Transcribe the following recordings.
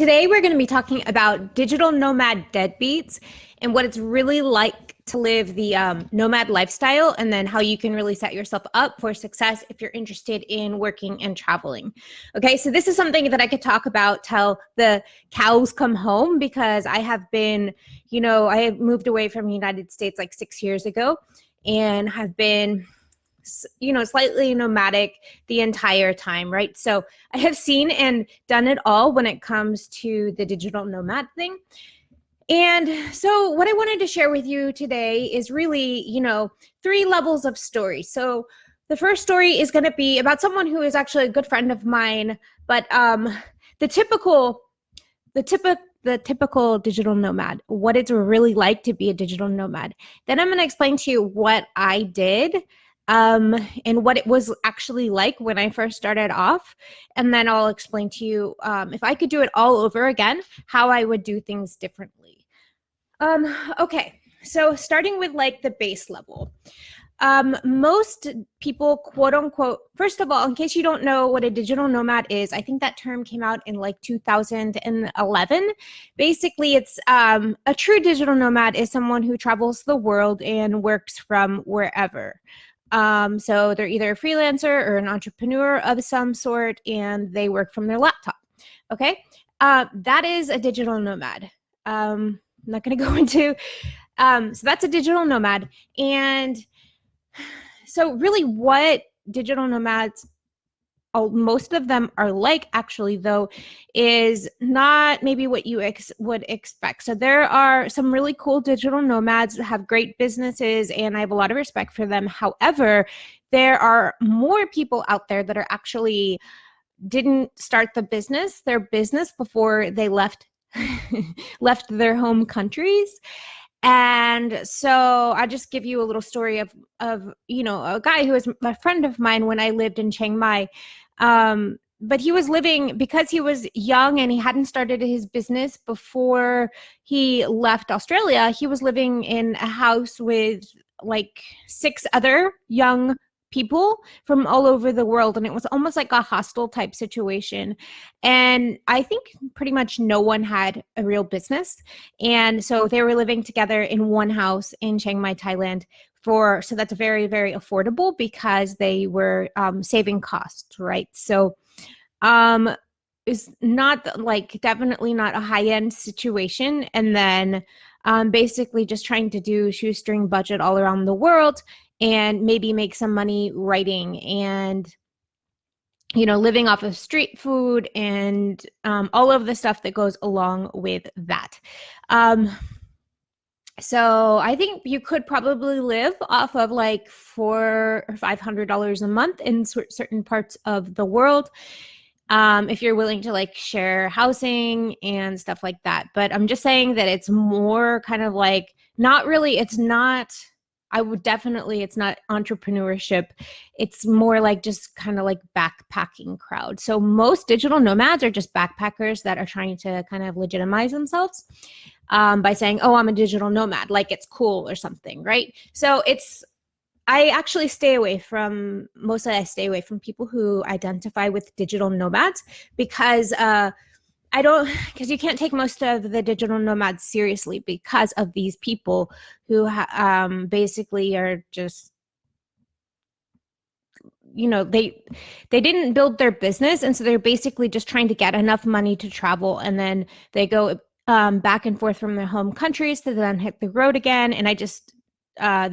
Today, we're going to be talking about digital nomad deadbeats and what it's really like to live the nomad lifestyle, and then how you can really set yourself up for success if you're interested in working and traveling. Okay, so this is something that I could talk about till the cows come home, because I have been, I have moved away from the United States like 6 years ago and have been slightly nomadic the entire time, right? So I have seen and done it all when it comes to the digital nomad thing. And so what I wanted to share with you today is really, three levels of story. So the first story is going to be about someone who is actually a good friend of mine, but the typical digital nomad, what it's really like to be a digital nomad. Then I'm going to explain to you what I did and what it was actually like when I first started off. And then I'll explain to you, if I could do it all over again, how I would do things differently. Okay, so starting with like the base level. Most people, quote unquote, first of all, in case you don't know what a digital nomad is, I think that term came out in like 2011. Basically, it's a true digital nomad is someone who travels the world and works from wherever. So they're either a freelancer or an entrepreneur of some sort, and they work from their laptop. Okay, that is a digital nomad. I'm not going to go into, so that's a digital nomad. And so really what digital nomads, most of them are like, actually, though, is not maybe what you would expect. So there are some really cool digital nomads that have great businesses, and I have a lot of respect for them. However, there are more people out there that are actually didn't start their business before they left their home countries. And so I'll just give you a little story of a guy who was a friend of mine when I lived in Chiang Mai. But he was living, because he was young and he hadn't started his business before he left Australia, he was living in a house with like 6 other young people from all over the world, and it was almost like a hostel type situation. And I think pretty much no one had a real business, and so they were living together in one house in Chiang Mai, Thailand. So that's very, very affordable because they were saving costs, right? So it's not like, definitely not a high-end situation. And then basically just trying to do shoestring budget all around the world and maybe make some money writing and living off of street food and all of the stuff that goes along with that. So I think you could probably live off of like $400 or $500 a month in certain parts of the world, if you're willing to like share housing and stuff like that. But I'm just saying that it's more kind of like, it's not entrepreneurship. It's more like just kind of like backpacking crowd. So most digital nomads are just backpackers that are trying to kind of legitimize themselves by saying, oh, I'm a digital nomad, like it's cool or something, right? So I actually stay away from people who identify with digital nomads, because because you can't take most of the digital nomads seriously because of these people who basically are just, they didn't build their business, and so they're basically just trying to get enough money to travel, and then they go back and forth from their home countries to then hit the road again. And they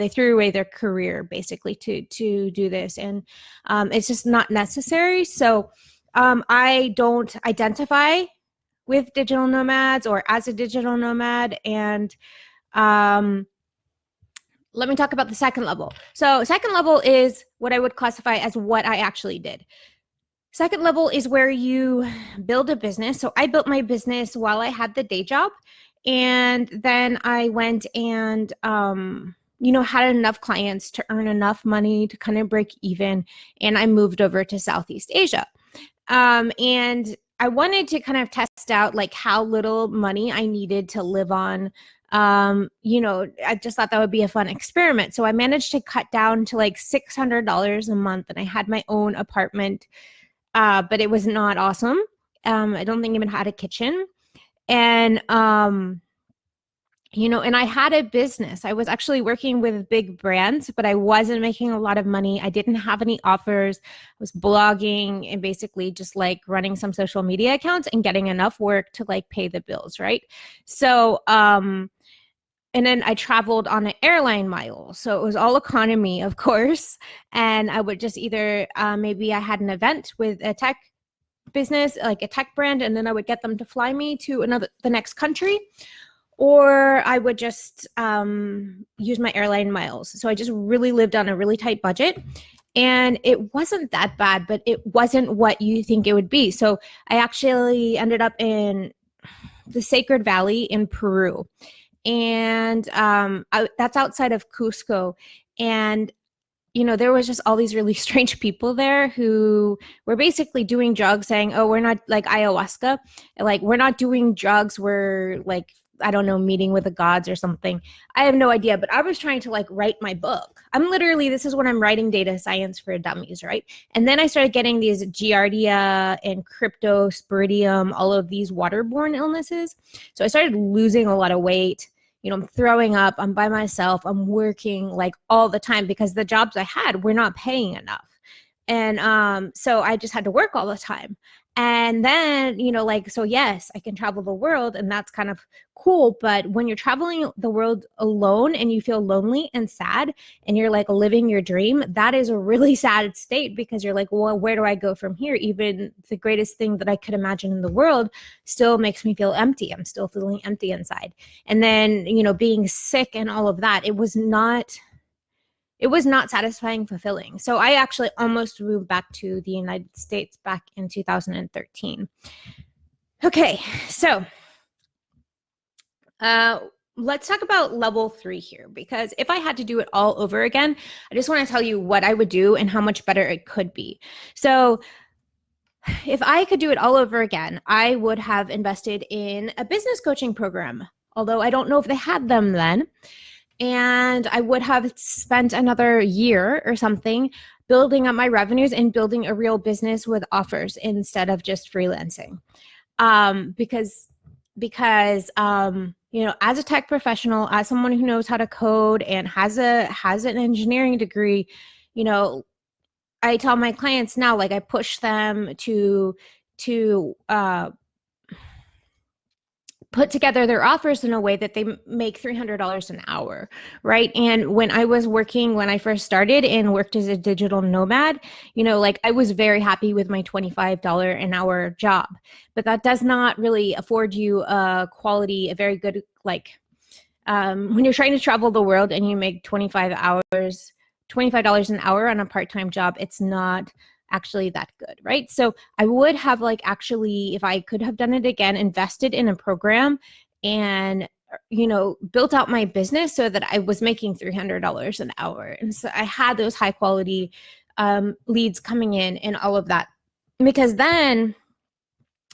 threw away their career basically to do this, and it's just not necessary. So I don't identify with digital nomads or as a digital nomad. And let me talk about the second level. So second level is what I would classify as what I actually did. Second level is where you build a business. So I built my business while I had the day job, and then I went and had enough clients to earn enough money to kind of break even, and I moved over to Southeast Asia. And I wanted to kind of test out like how little money I needed to live on. I just thought that would be a fun experiment. So I managed to cut down to like $600 a month, and I had my own apartment, but it was not awesome. I don't think it even had a kitchen. And and I had a business. I was actually working with big brands, but I wasn't making a lot of money. I didn't have any offers. I was blogging and basically just like running some social media accounts and getting enough work to like pay the bills, right? So, and then I traveled on an airline mile. So it was all economy, of course. And I would just either, maybe I had an event with a tech business, like a tech brand, and then I would get them to fly me to the next country, or I would just use my airline miles. So I just really lived on a really tight budget. And it wasn't that bad, but it wasn't what you think it would be. So I actually ended up in the Sacred Valley in Peru. And that's outside of Cusco. And there was just all these really strange people there who were basically doing drugs, saying, oh, we're not like ayahuasca. Like, we're not doing drugs. We're like, I don't know, meeting with the gods or something. I have no idea, but I was trying to like write my book. This is when I'm writing data science for dummies, right? And then I started getting these giardia and cryptosporidium, all of these waterborne illnesses. So I started losing a lot of weight. I'm throwing up, I'm by myself, I'm working like all the time because the jobs I had were not paying enough. And so I just had to work all the time. And then, so yes, I can travel the world and that's kind of cool. But when you're traveling the world alone and you feel lonely and sad and you're like living your dream, that is a really sad state because you're like, well, where do I go from here? Even the greatest thing that I could imagine in the world still makes me feel empty. I'm still feeling empty inside. And then, being sick and all of that, it was not satisfying, fulfilling. So I actually almost moved back to the United States back in 2013. Okay, so let's talk about level 3 here, because if I had to do it all over again, I just want to tell you what I would do and how much better it could be. So if I could do it all over again, I would have invested in a business coaching program, although I don't know if they had them then. And I would have spent another year or something building up my revenues and building a real business with offers instead of just freelancing. Because as a tech professional, as someone who knows how to code and has an engineering degree, I tell my clients now, like I push them to put together their offers in a way that they make $300 an hour, right? And when I first started and worked as a digital nomad, like I was very happy with my $25 an hour job, but that does not really afford you a very good, like, when you're trying to travel the world and you make $25 an hour on a part-time job, it's not actually that good, right? So I would have actually, if I could have done it again, invested in a program and built out my business so that I was making $300 an hour. And so I had those high quality leads coming in and all of that, because then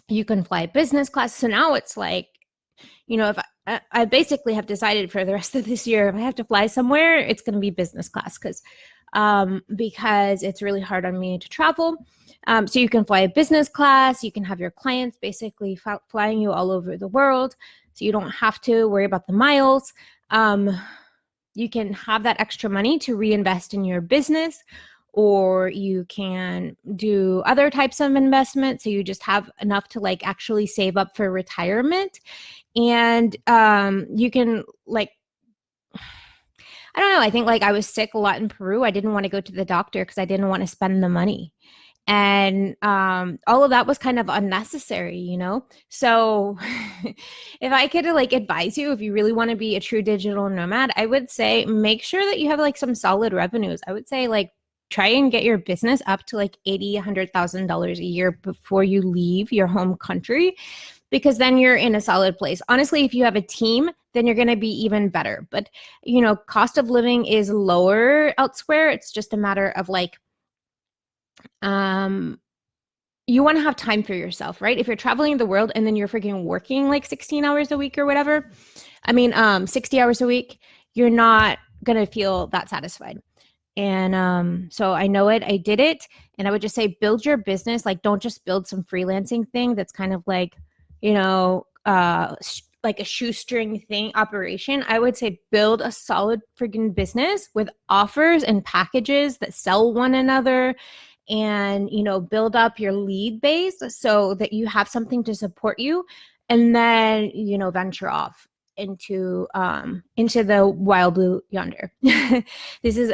you can fly business class. So now it's like, if I basically have decided for the rest of this year, if I have to fly somewhere, it's going to be business class because it's really hard on me to travel. So you can fly a business class. You can have your clients basically flying you all over the world. So you don't have to worry about the miles. You can have that extra money to reinvest in your business, or you can do other types of investment. So you just have enough to actually save up for retirement. And you can I don't know. I think I was sick a lot in Peru. I didn't want to go to the doctor because I didn't want to spend the money. And all of that was kind of unnecessary, So if I could advise you, if you really want to be a true digital nomad, I would say make sure that you have some solid revenues. I would say try and get your business up to $80,000, $100,000 a year before you leave your home country, because then you're in a solid place. Honestly, if you have a team, then you're going to be even better. But, cost of living is lower elsewhere. It's just a matter of you want to have time for yourself, right? If you're traveling the world and then you're freaking working 16 hours a week or whatever, 60 hours a week, you're not going to feel that satisfied. And so I know it, I did it. And I would just say, build your business. Don't just build some freelancing thing that's kind of like a shoestring thing operation, I would say build a solid friggin' business with offers and packages that sell one another, and build up your lead base so that you have something to support you, and then venture off into the wild blue yonder. This is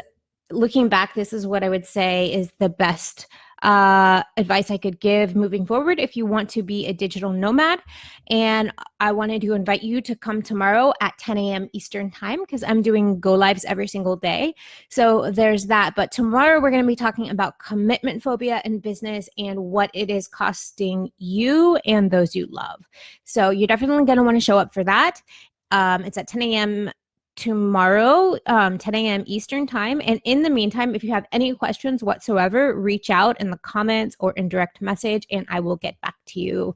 Looking back, this is what I would say is the best advice I could give moving forward if you want to be a digital nomad. And I wanted to invite you to come tomorrow at 10 a.m. Eastern time, because I'm doing go lives every single day. So there's that. But tomorrow we're going to be talking about commitment phobia in business and what it is costing you and those you love. So you're definitely going to want to show up for that. It's at 10 a.m. tomorrow, 10 a.m. Eastern time. And in the meantime, if you have any questions whatsoever, reach out in the comments or in direct message, and I will get back to you.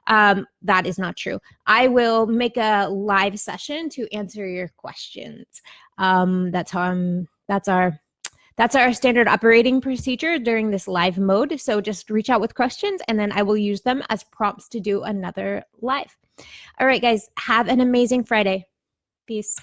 That is not true. I will make a live session to answer your questions. That's our standard operating procedure during this live mode. So just reach out with questions, and then I will use them as prompts to do another live. All right, guys, have an amazing Friday. Peace.